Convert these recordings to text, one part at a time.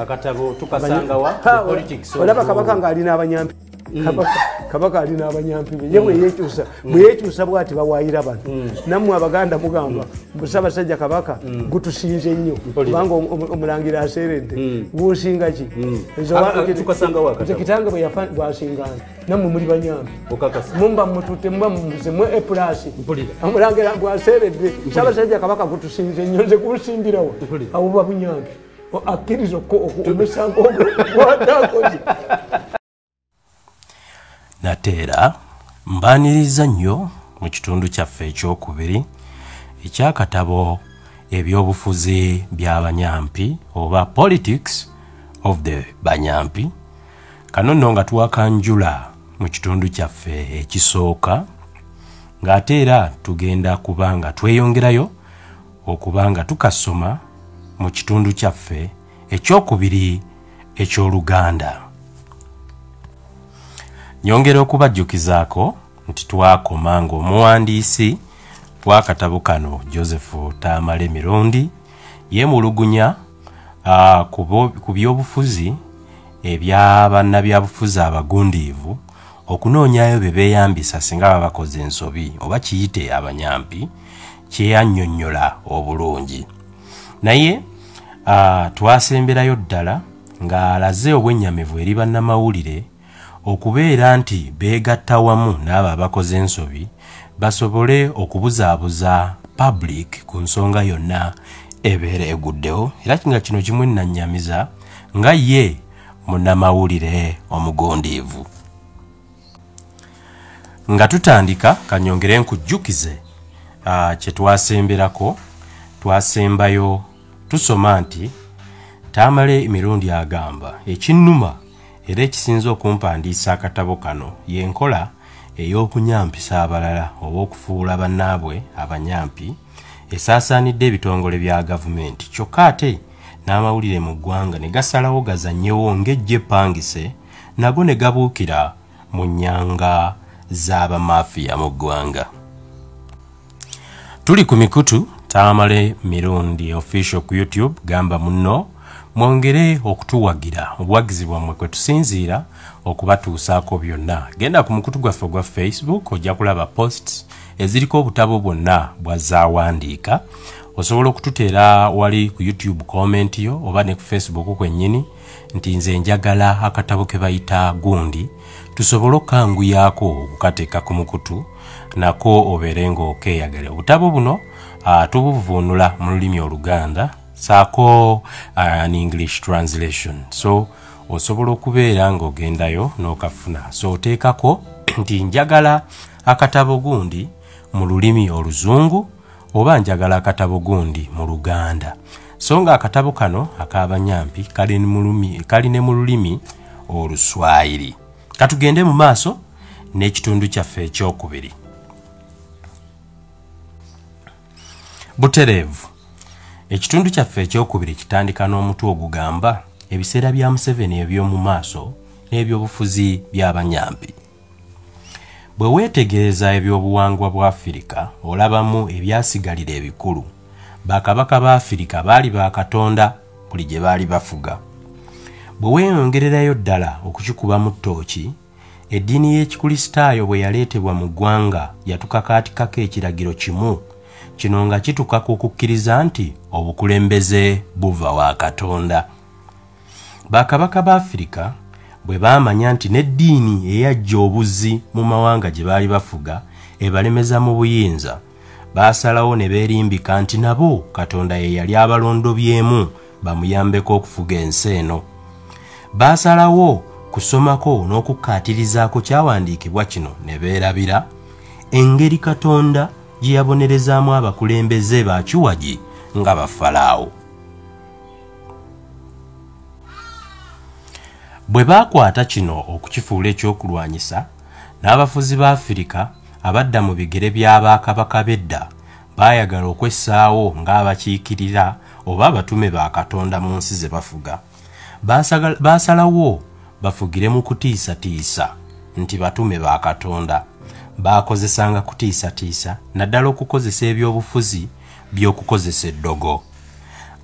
akatabo tukasanga wa politics olaba kabaka ngalina abanyampi kabaka alina abanyampi ye bweyekyusa bwati bawaayira bano nammwe abaganda mugamba Ssaabasajja kabaka gutusinze nnyo kubanga omulangira aseeredde gusinga ki kitange bwasingana nammwe muli banyampi mumba mututte muba muzemwe epulasi omulangira bwaseeredde Ssaabasajja kabaka gutusinze nnyo nze kubusimbirawo abo babunyampi akkiriza omusango gwatakoze. Nateera mbaniriza nnyo mu kitundu kyaffe ekyokubiri ekyakatabo ebyobufuzi by'abanyampi oba politics of the banyampi. Kano nno nga tuwakanjula mu kitundu kyaffe ekisooka ng'ate era tugenda kubanga tweyongerayo okubanga tukasoma mu kitundu kyaffe ekyokubiri eky'Oluganda. Nyongera okubajjukizaako nti twakoma ng'omuwandiisi w'akatabo kano Joseph Tamale Mirundi yeemulugunya ku byobufuzi ebya bannabyabufuzi abagundiivu okunoonyayo bye beeyambisa singa baba bakoze ensobi oba kiyite abanyampi kyeyannyonnyola obulungi. Naye twasemberayo ddala ng'alaze obwennyamivu eri bannamawulire okubeera nti beegatta wamu n'abo abakoze ensobi basobole okubuzaabuza public ku nsonga yonna ebeera eguddewo, era nga kino kimu nnannyamiza nga ye munnamawulire omugundiivu. Nga tutandika kanyongere nkujjukize kye twasemberako. Twasembayo tusoma nti Tamale Mirundi agamba ekinnuma era ekisinza okumpandiisa akatabo kano y'enkola ey'okunyampisa abalala oba okufuula bannaabwe abanyampi esaasaanidde ebitongole bya gavumenti, kyokka ate n'amawulire mu ggwanga ne gasalawo gazannyewo ng'ejje epangise nago ne gabuukira mu nnyanga z'abamafiya mu ggwanga. Tuli ku mikutu Tamale Mirundi official ku YouTube. Gamba munno mwongere okutuwagira obuwagizi bwammwe kwe tusinziira okubatuusaako byonna. Genda ku mukutu gwaffe gwa Facebook ojja kulaba posts eziriko obutabo bwonna bwazaawandiika. Osobola okututeera wali ku YouTube comment yo oba ne ku Facebook kwennyini nti nze njagala akatabo ke bayita gundi, tusobole okkanguyaako okukateeka ku mukutu nako obeere ng'okeeyagala. Obutabo buno tubuvuunula mu lulimi Oluganda saako an English translation, so osobola okubeera ng'ogendayo n'okafuna. So oteekako nti njagala akatabo gundi mu lulimi Oluzungu oba njagala akatabo gundi mu Luganda. So nga akatabo kano ak'abanyampi kali ne mu lulimi Oluswayiri. Katugende mu maaso n'ekitundu kyaffe ekyokubiri. Butereevu. Ekitundu kyaffe ekyokubiri kitandika n'omutwe ogugamba ebiseera bya Museveni eby'omu maaso n'ebyobufuzi by'abanyampi. Bwe weetegereza ebyobuwangwa bwa Afirika olabamu ebyasigalira ebikulu. Bakabaka ba Afirika baali ba Katonda buli gye baali bafuga. Bwe weeyongererayo ddala okukikuba mu ttooki, eddiini y'Ekikristaayo bwe yaleetebwa mu ggwanga yatukakaatikako ekiragiro kimu, kino nga kituka ku kukkiriza nti obukulembeze buva wa Katonda. Bakabaka ba Afirika bwe baamanya nti n'eddiini eyajja obuzzi mu mawanga gye baali bafuga ebalemeza mu buyinza, baasalawo ne beerimbika nti nabo Katonda ye yali abalondobyemu bamuyambeko okufuga ensi eno. Baasalawo kusomako n'okukkaatirizaako kyawandiikibwa kino ne beerabira engeri Katonda gye yabonerezaamu abakulembeze ba kiwagi nga Bafalaawo. Bwe baakwata kino okukifuula ekyokulwanyisa, n'abafuzi ba Afirika abadda mu bigere by'abakabaka b'edda baayagala okwessaawo ng'abakiikirira oba abatume ba Katonda mu nsi ze bafuga. Baasalawo bafugire mu kutiisatiisa nti batume ba Katonda. Baakozesanga kutiisatiisa naddala okukozesa ebyobufuzi by'okukozesa eddogo.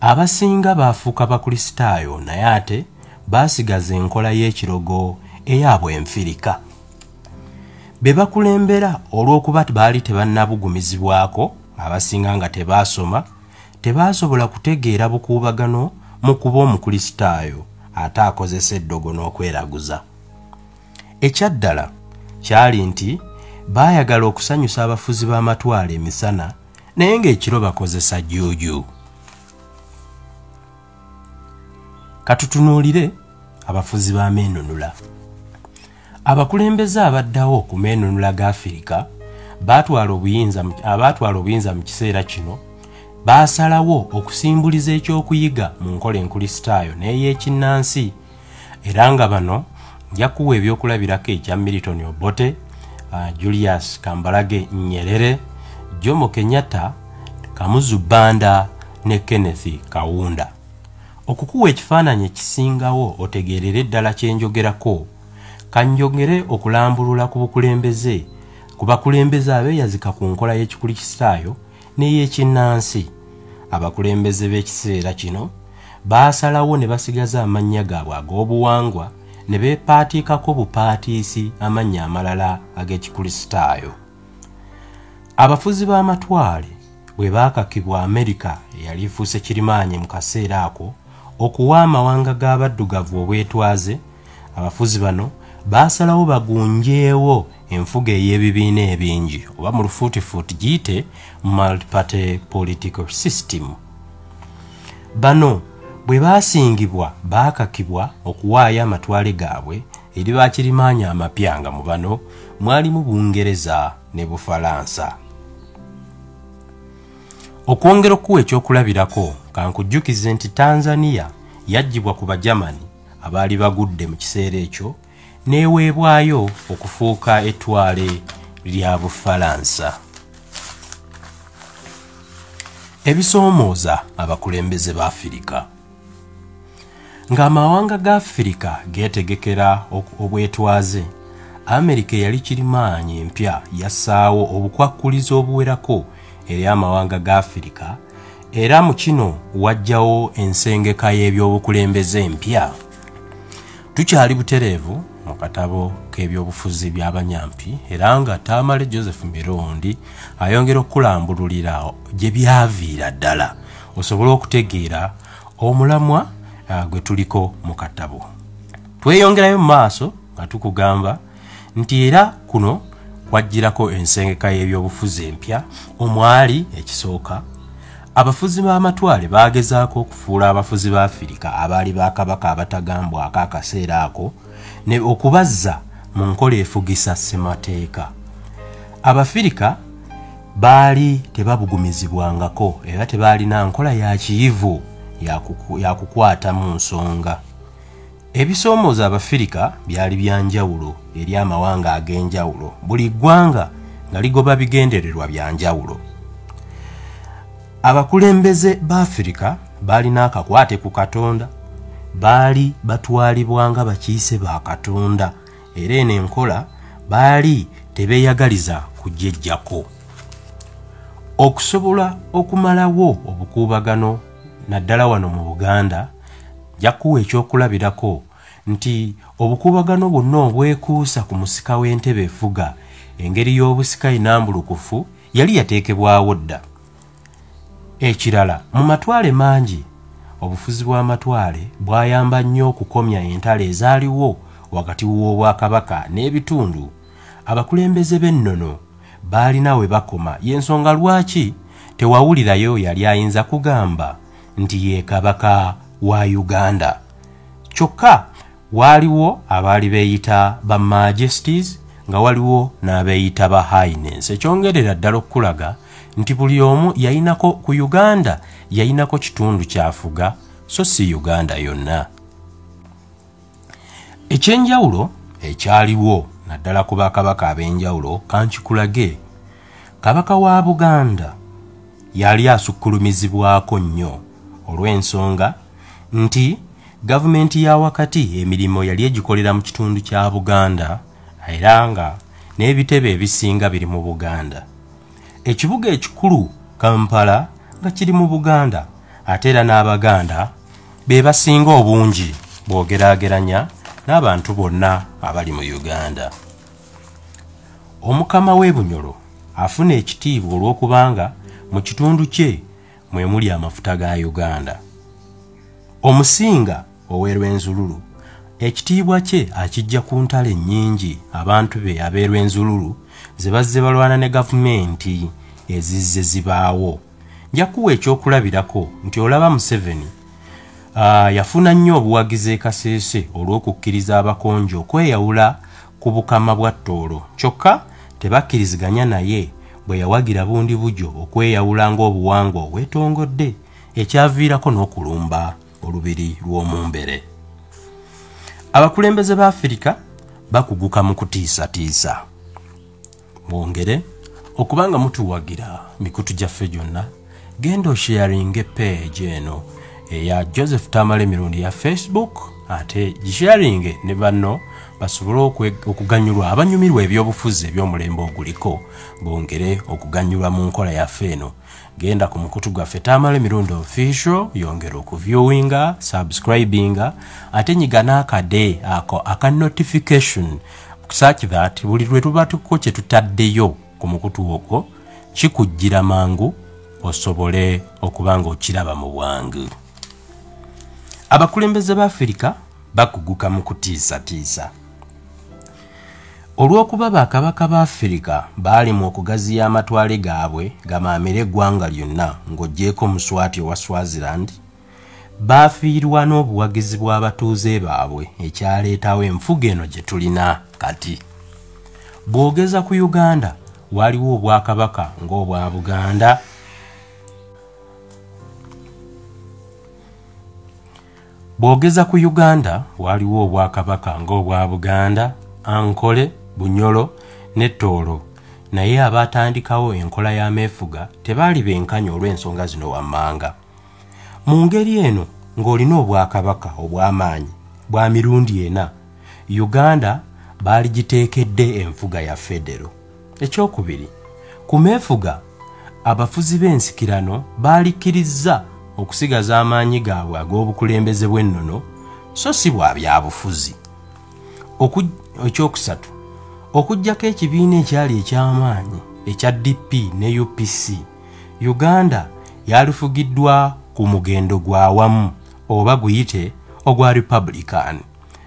abasinga baafuuka bakristaayo naye ate baasigaza enkola y'ekirogo eyaabwe enfirika. Be bakulembera olw'okuba baali tebannabugumizibwako, abasinga nga tebaasoma, tebaasobola kutegeera bukuubagano mu kuba omukristaayo ate akozesa eddogo n'okweraguza. Ekyaddala kyali nti baayagala okusanyusa abafuzi b'amatwale emisana naye ng'ekiro bakozesa jjuuju. Katutunuulire abafuzi b'ameenunula. Abakulembeze abaddawo ku meenunula ga Afirika abaatwala obuyinza mu kiseera kino baasalawo okusimbuliza ekyokuyiga mu nkola enkristaayo n'ey'ekinnansi, era nga bano nja kuwa ebyokulabirako ekya Milton Obote, Julius Kambarage Nyerere, Jomo Kenyatta, Kamuzu Banda ne Kenneth Kaunda. Okukuwa ekifaananyi ekisingawo otegeerere ddala kye njogerako, kanjogere okulambulula ku bakulembeze abeeyazika ku nkola y'ekikristaayo n'ey'ekinnansi. Abakulembeze b'ekiseera kino baasalawo ne basigaza amannya gaabwe ag'obuwangwa ne beepaatiikako bupaatiisi amannya amalala ag'ekikristaayo. Abafuzi b'amatwale bwe baakakibwa Amerika eyali efuuse kirimaanye mu kaseera ako okuwa amawanga g'abaddugavu obwetwaze, abafuzi bano baasalawo bagunjeewo enfuga ey'ebibiina ebingi oba mu lufuutifuuti giyite multi-party political system. Bano bwe baasingibwa baakakibwa okuwaayo amatwale gaabwe eri bakirimaanya amapya nga mu bano mwalimu Bungereza ne Bufalansa. Okwongera okuwa ekyokulabirako kankujjukize nti Tanzania yaggyibwa ku Bajamani abaali bagudde mu kiseera ekyo n'eweebwayo okufuuka ettwale lya Bufalansa. Ebisoomooza abakulembeze ba Afirika. Ng'amawanga ga Afirika geetegekera obwetwaze, Amerika eyali kirimaanyi empya yassaawo obukwakkulizo obuwerako eri amawanga ga Afirika, era mu kino wajjawo ensengeka y'ebyobukulembeze empya. Tukyali butereevu mu katabo k'ebyobufuzi by'abanyampi, era nga Tamale Joseph Mirundi ayongera okulambululira gye byaviira ddala osobole okutegeera omulamwa gwe tuliko mu katabo. Tweyongerayo mu maaso nga tukugamba nti era kuno kwajjirako ensengeka y'ebyobufuzi empya omwali ekisooka. Abafuzi b'amatwale baagezaako okufuula abafuzi ba Afirika abaali bakabaka abatagambwako akaseera ako ne okubazza mu nkola efugisa ssemateeka. Abafirika baali tebabugumizibwangako era tebaalina nkola ya kiyivu ya kukwata mu nsonga. Ebisoomooza Abafirika byali bya njawulo eri amawanga ag'enjawulo, buli ggwanga nga ligoba bigendererwa bya njawulo. Abakulembeze ba Afirika baalina akakwate ku Katonda, baali batwalibwa nga bakiise ba Katonda, era eno enkola baali tebeeyagaliza kujjejjako. Okusobola okumalawo obukuubagano naddala wano mu Buganda, jakuwa ekyokulabirako nti obukuubagano bwonna obwekuusa ku musika w'entebe efuga, engeri y'obusika inambulukufu yali yateekebwawo dda. Ekirala, mu matwale mangi, obufuzi bw'amatwale bwayamba nnyo okukomya entalo ezaaliwo wakati w'obwakabaka n'ebitundu. Abakulembeze b'ennono baalina we bakoma, y'ensonga lwaki tewawulirayo yali ayinza kugamba nti ye kabaka wa Uganda. Kyokka waaliwo abaali beeyita ba Majesties nga waliwo n'abeeyita ba Highness. Ekyongerera ddala okulaga nti buli omu yayinako ku Uganda yayinako kitundu kyafuga, so si Uganda yonna. Ekyenjawulo ekyaliwo naddala ku bakabaka ab'enjawulo kankikulage. Kabaka wa Buganda yali asukkulumizibwako nnyo olw'ensonga nti gavumenti ya wakati emirimu yali egikolera mu kitundu kya Buganda era nga n'ebitebe ebisinga biri mu Buganda. Ekibuga ekikulu Kampala nga kiri mu Buganda ate era n'Abaganda be basinga obungi bw'ogeraageranya n'abantu bonna abali mu Uganda. Omukama w'e Bunyoro afuna ekitiibwa olw'okubanga mu kitundu kye mwe muli amafuta ga Uganda. Omusinga ow'e Rwenzululu ekitiibwa kye akijja ku ntalo ennyingi abantu be ab'e Rwenzululu ze bazze balwana ne gavumenti ezizze zibaawo. Nja kuwa ekyokulabirako nti olaba Museveni yafuna nnyo obuwagizi e Kasese olw'okukkiriza abakonjo okweyawula ku bukama bwa Tooro, kyokka tebakkiriziganya naye bwe yawagira bundi bujo okweyawula ng'obuwangwa obwetongodde ekyaviirako n'okulumba olubiri lw'omumbere. Abakulembeze ba Afirika bakuguka mu kutiisatiisa. Mwongere okubanga mutuwagira mikutu gyaffe gyonna, genda osharinge page eno eya Joseph Tamale mirundi ya Facebook, ate gisharinge ne banno basobole okuganyulwa abanyumirwa ebyobufuzi eby'omulembe oguliko, bongere okuganyulwa mu nkola yaffe eno. Genda ku mukutu gwaffe Tamale mirundi official, yongera okuviewinga, subscribinga, ate nyiga n'akade ako aka notification such that buli lwe tuba tuko kye tutaddeyo ku mukutu ogwo kikujjira mangu osobole okubanga okiraba mu bwangu. Abakulembeze ba Afirika bakuguka mu kutiisatiisa. Olw'okuba bakabaka ba Afirika baali mu okugaziya amatwale gaabwe gamaamire eggwanga lyonna ng'oggyeko Muswati owa Swaziland, baafiirwa n'obuwagizi bw'abatuuze baabwe ekyaleetawo enfuga eno gye tulina kati. Bw'ogeza ku Uganda waliwo obwakabaka ng'obwa Buganda, bw'ogeza ku Uganda waliwo obwakabaka ng'obwa Buganda, Ankole, Bunyoro ne Tooro, naye abaatandikawo enkola y'ameefuga tebaali benkanya olw'ensonga zino wammanga. Mu ngeri eno ng'olina obwakabaka obw'amaanyi bwa mirundi ena, Uganda baali giteekedde enfuga ya federo. Ekyokubiri, ku meefuga abafuzi b'ensikirano baalikkiriza okusigaza amaanyi gaabwe ag'obukulembeze bw'ennono so si bwa byabufuzi. Ekyokusatu, okuggyako ekibiina ekyali eky'amaanyi ekya DP ne UPC, Uganda yalufugiddwa ku mugendo gwa wamu oba guyite ogwa Republican,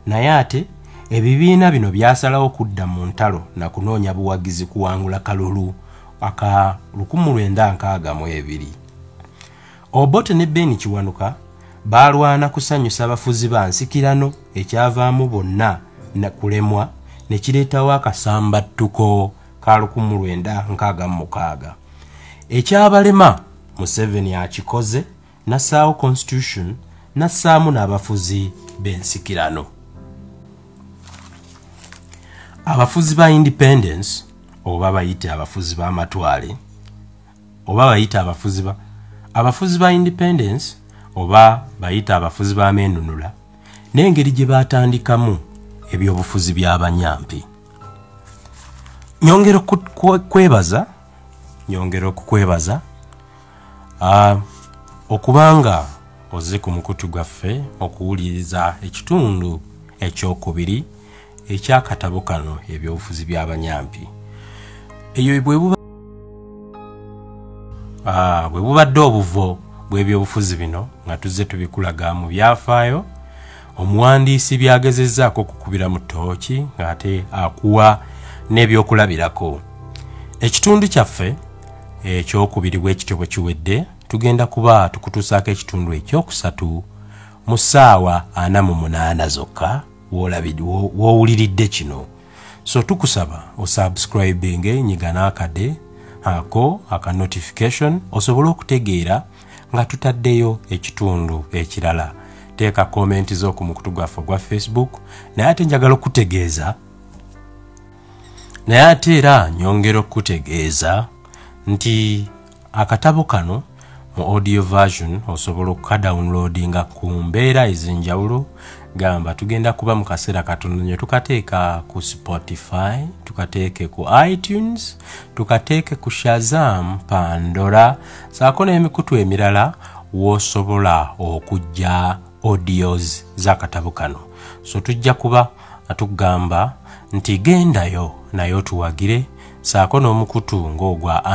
naye ate ebibiina bino byasalawo kudda mu ntalo na kunoonya buwagizi kuwangula kalulu aka 1962. Obote ne Ben Kiwanuka balwana kusanyusa abafuzi ba nsikirano ekyavaamu bonna na kulemwa ne kireetawo akasambattuko ka 1966. Ekyabalema Museveni akikoze, nassaawo constitution, nassaamu n'abafuzi b'ensikirano. Abafuzi ba independence oba bayite abafuzi b'amatwale oba bayite abafuzi ba independence oba bayite abafuzi b'amennunula n'engeri gye baatandikamu ebyobufuzi by'abanyampi. Nyongera okukwebaza okubanga oze ku mukutu gwaffe okuwuliriza ekitundu ekyokubiri ekyakatabo kano ebyobufuzi by'abanyampi. Eyo bwe bubadde obuvo bw'ebyobufuzi bino nga tuzze tubikulaga mu byafaayo, omuwandiisi byagezezzaako okukubira mu ttooki ng'ate akuwa n'ebyokulabirako. Ekitundu kyaffe ekyokubiri bw'ekityo bwe kiwedde, tugenda kuba tukutuusaako ekitundu ekyokusatu mu ssaawa 48 zokka w'owuliridde kino. So tukusaba osubscribinge, nyiga n'akade ako aka notification osobole okutegeera nga tutaddeyo ekitundu ekirala. Teeka komenti zo ku mukutu gwaffe gwa Facebook, naye ate njagala okutegeeza, naye ate era nyongera okutegeeza nti akatabo kano mu audio version osobola okukadawunloadinga ku mbeera ez'enjawulo. Gamba tugenda kuba mu kaseera katono nnyo tukateeka ku Spotify, tukateeke ku iTunes, tukateeke ku Shazam, Pandora, saako n'emikutu emirala wosobola okujja audios z'akatabo kano. So tujja kuba atugamba nti gendayo nayo tuwagire saako n'omukutu ng'ogwa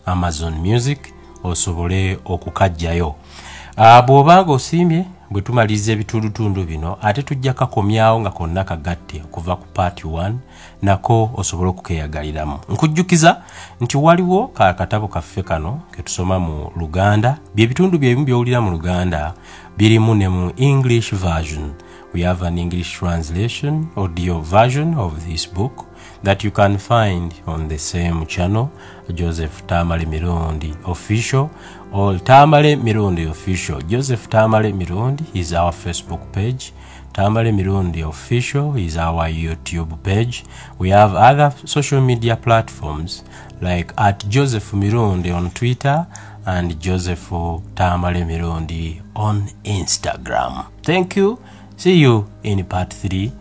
Amazon Music osobole okukajjayo. Bw'obanga osiimye bwe tumaliza ebitundutundu bino ate tujja kakomyawo nga konna kagatte okuva ku part 1 nako osobole okukeyagaliramu. Nkujjukiza nti waliwo katabo kaffe kano ke tusoma mu Luganda, by'ebitundu byebimu by'owulira mu Luganda birimu ne mu English version. We have an English translation, audio version of this book that you can find on the same channel, Joseph Tamale Mirundi Official, or Tamale Mirundi Official. Joseph Tamale Mirundi is our Facebook page. Tamale Mirundi Official is our YouTube page. We have other social media platforms like at Joseph Mirundi on Twitter and Joseph Tamale Mirundi on Instagram. Thank you. See you in part 3